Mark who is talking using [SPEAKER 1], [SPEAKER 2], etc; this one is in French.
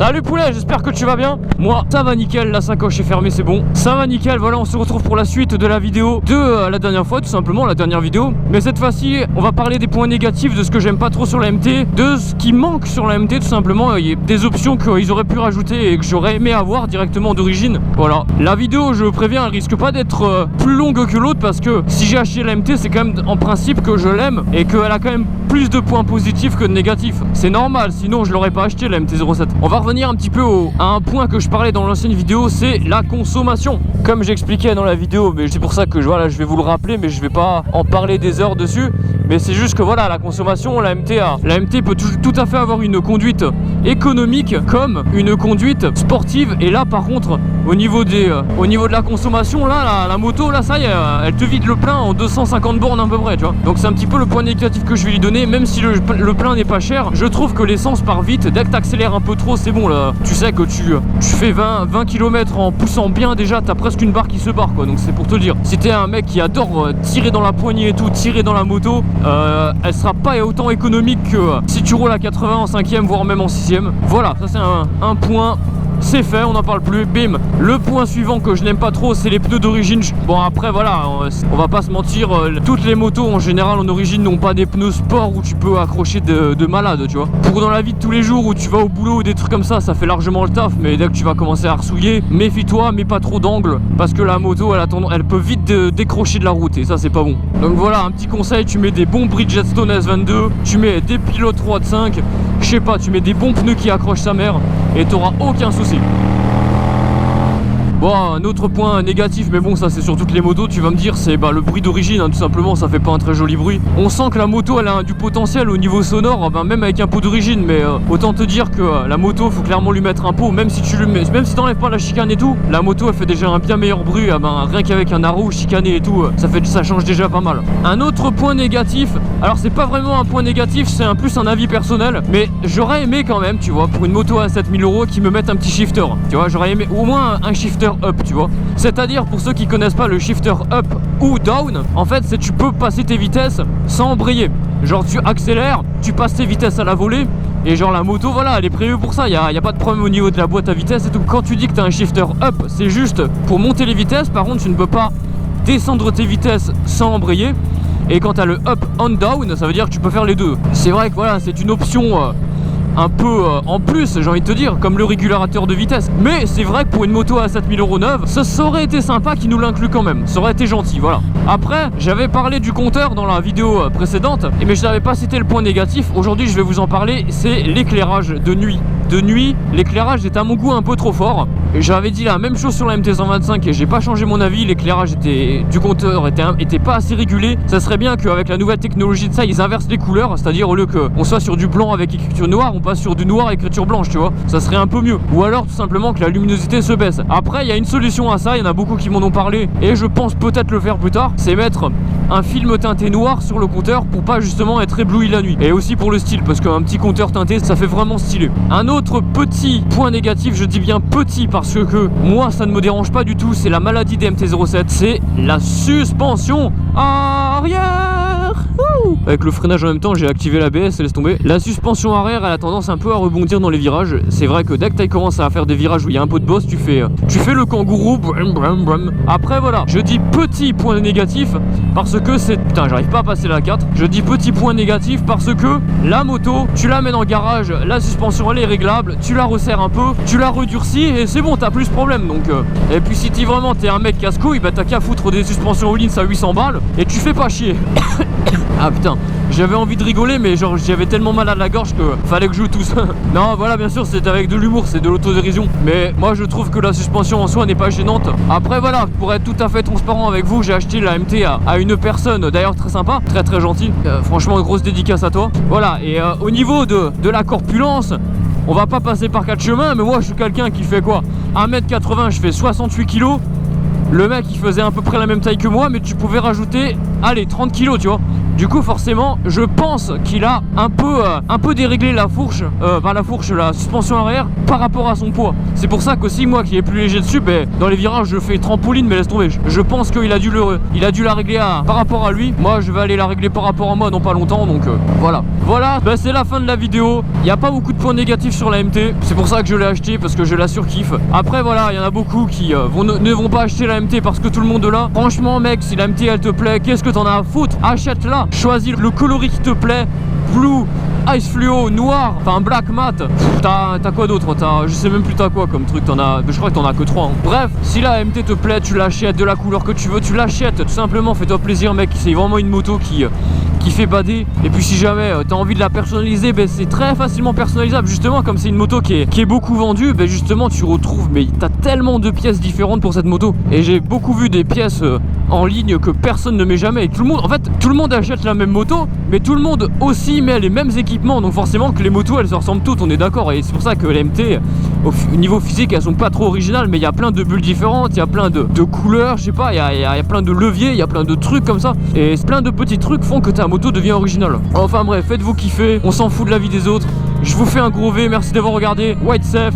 [SPEAKER 1] Salut poulet, j'espère que tu vas bien. Moi, ça va nickel, la sacoche est fermée, c'est bon. Ça va nickel, voilà, on se retrouve pour la suite de la vidéo de la dernière fois, tout simplement, la dernière vidéo. Mais cette fois-ci, on va parler des points négatifs, de ce que j'aime pas trop sur la MT, de ce qui manque sur la MT, tout simplement. Il y a des options qu'ils auraient pu rajouter et que j'aurais aimé avoir directement d'origine. Voilà. La vidéo, je préviens, elle risque pas d'être plus longue que l'autre parce que si j'ai acheté la MT, c'est quand même en principe que je l'aime et qu'elle a quand même plus de points positifs que de négatifs. C'est normal, sinon je l'aurais pas acheté la MT-07. On va revenir un petit peu à un point que je parlais dans l'ancienne vidéo, c'est la consommation. Comme j'expliquais dans la vidéo, mais c'est pour ça que voilà, je vais vous le rappeler, mais je vais pas en parler des heures dessus. Mais c'est juste que voilà, la consommation, la MT peut tout à fait avoir une conduite économique comme une conduite sportive. Et là par contre, au niveau de la consommation, là la moto, là ça y est, elle te vide le plein en 250 bornes à peu près, tu vois. Donc c'est un petit peu le point négatif que je vais lui donner. Même si le plein n'est pas cher, je trouve que l'essence part vite. Dès que tu accélères un peu trop, c'est bon là. Tu sais que tu fais 20 km en poussant bien, déjà t'as presque une barre qui se barre quoi. Donc c'est pour te dire, si t'es un mec qui adore tirer dans la poignée et tout, tirer dans la moto, elle sera pas autant économique que si tu roules à 80 en 5ème voire même en 6ème. Voilà, ça c'est un point. C'est fait, on n'en parle plus, bim. Le point suivant que je n'aime pas trop, c'est les pneus d'origine. Bon après voilà, on va pas se mentir, toutes les motos en général en origine n'ont pas des pneus sport où tu peux accrocher de malade, tu vois. Pour dans la vie de tous les jours où tu vas au boulot ou des trucs comme ça fait largement le taf. Mais dès que tu vas commencer à ressouiller, méfie-toi, mets pas trop d'angle parce que la moto elle peut vite décrocher de la route et ça c'est pas bon. Donc voilà, un petit conseil, tu mets des bons Bridgestone S22, tu mets des Pilot 3 de 5, je sais pas, tu mets des bons pneus qui accrochent sa mère et t'auras aucun souci. Bon, un autre point négatif, mais bon, ça c'est sur toutes les motos, tu vas me dire, c'est le bruit d'origine, hein, tout simplement, ça fait pas un très joli bruit. On sent que la moto, elle a du potentiel au niveau sonore, même avec un pot d'origine, mais autant te dire que la moto, faut clairement lui mettre un pot, même si t'enlèves pas la chicane et tout, la moto, elle fait déjà un bien meilleur bruit, rien qu'avec un arrow chicané et tout, ça change déjà pas mal. Un autre point négatif, alors c'est pas vraiment un point négatif, c'est plus un avis personnel, mais j'aurais aimé quand même, tu vois, pour une moto à 7000 € qui me mettent un petit shifter, tu vois, j'aurais aimé au moins un shifter up, tu vois. C'est-à-dire, pour ceux qui connaissent pas le shifter up ou down, en fait c'est tu peux passer tes vitesses sans embrayer. Genre tu accélères, tu passes tes vitesses à la volée et genre la moto voilà elle est prévue pour ça, y a pas de problème au niveau de la boîte à vitesse et tout. Quand tu dis que tu as un shifter up, c'est juste pour monter les vitesses, par contre tu ne peux pas descendre tes vitesses sans embrayer. Et quand tu as le up and down, ça veut dire que tu peux faire les deux. C'est vrai que voilà, c'est une option un peu en plus, j'ai envie de te dire, comme le régulateur de vitesse. Mais c'est vrai que pour une moto à 7000 € neuve, ça aurait été sympa qu'ils nous l'incluent quand même. Ça aurait été gentil, voilà. Après, j'avais parlé du compteur dans la vidéo précédente, mais je n'avais pas cité le point négatif. Aujourd'hui, je vais vous en parler, c'est l'éclairage de nuit. De nuit, l'éclairage est à mon goût un peu trop fort. J'avais dit la même chose sur la MT-125 et j'ai pas changé mon avis. L'éclairage du compteur était pas assez régulé. Ça serait bien qu'avec la nouvelle technologie de ça, ils inversent les couleurs, c'est-à-dire au lieu qu'on soit sur du blanc avec écriture noire, on passe sur du noir avec écriture blanche, tu vois. Ça serait un peu mieux. Ou alors tout simplement que la luminosité se baisse. Après, il y a une solution à ça, il y en a beaucoup qui m'en ont parlé et je pense peut-être le faire plus tard. C'est mettre un film teinté noir sur le compteur pour pas justement être ébloui la nuit. Et aussi pour le style, parce qu'un petit compteur teinté, ça fait vraiment stylé. Un autre petit point négatif, je dis bien petit parce que moi ça ne me dérange pas du tout, c'est la maladie des MT-07, c'est la suspension arrière. Avec le freinage en même temps, j'ai activé l'ABS, laisse tomber. La suspension arrière, elle a tendance un peu à rebondir dans les virages. C'est vrai que dès que tu commences à faire des virages où il y a un peu de boss, tu fais le kangourou. Brum, brum, brum. Après voilà, je dis petit point négatif parce que c'est... Putain, j'arrive pas à passer la 4. Je dis petit point négatif parce que la moto, tu la mets dans le garage, la suspension elle est réglable, tu la resserres un peu, tu la redurcis et c'est bon, t'as plus ce problème. Donc et puis si vraiment t'es un mec casse-couille, bah t'as qu'à foutre des suspensions Öhlins à 800 balles et tu fais pas chier. Ah putain, j'avais envie de rigoler mais genre j'avais tellement mal à la gorge que fallait que je joue tous. Non voilà, bien sûr c'est avec de l'humour, c'est de l'autodérision. Mais moi je trouve que la suspension en soi n'est pas gênante. Après voilà, pour être tout à fait transparent avec vous, j'ai acheté la MT à une personne d'ailleurs très sympa, très très gentille. Franchement grosse dédicace à toi. Voilà, et au niveau de la corpulence, on va pas passer par 4 chemins, mais moi je suis quelqu'un qui fait quoi, 1m80, je fais 68 kg. Le mec il faisait à peu près la même taille que moi, mais tu pouvais rajouter, allez, 30 kg, tu vois. Du coup forcément je pense qu'il a un peu déréglé la fourche, la suspension arrière par rapport à son poids. C'est pour ça qu'aussi moi qui est plus léger dessus, dans les virages je fais trampoline, mais laisse tomber. Je pense qu'il a dû la régler par rapport à lui. Moi je vais aller la régler par rapport à moi dans pas longtemps, donc voilà. Voilà, c'est la fin de la vidéo. Il n'y a pas beaucoup de points négatifs sur la MT. C'est pour ça que je l'ai acheté, parce que je la surkiffe. Après voilà, il y en a beaucoup qui ne vont pas acheter la MT parce que tout le monde l'a. Franchement mec, si la MT elle te plaît, qu'est-ce que t'en as à foutre? Achète-la. Choisis le coloris qui te plaît. Blue, Ice Fluo, noir, enfin black mat. T'as quoi d'autre? Je sais même plus t'as quoi comme truc. Je crois que t'en as que 3 hein. Bref, si la MT te plaît, tu l'achètes de la couleur que tu veux, tu l'achètes. Tout simplement, fais-toi plaisir mec. C'est vraiment une moto qui fait bader. Et puis si jamais t'as envie de la personnaliser, c'est très facilement personnalisable. Justement, comme c'est une moto qui est beaucoup vendue, justement tu retrouves, mais t'as tellement de pièces différentes pour cette moto. Et j'ai beaucoup vu des pièces en ligne que personne ne met jamais. Et tout le monde achète la même moto, mais tout le monde aussi met les mêmes équipements. Donc forcément que les motos elles se ressemblent toutes, on est d'accord. Et c'est pour ça que les MT au niveau physique elles sont pas trop originales, mais il y a plein de bulles différentes, il y a plein de couleurs, je sais pas, il y a plein de leviers, il y a plein de trucs comme ça. Et plein de petits trucs font que ta moto devient originale. Enfin bref, faites-vous kiffer, on s'en fout de la vie des autres. Je vous fais un gros V, merci d'avoir regardé. White Safe.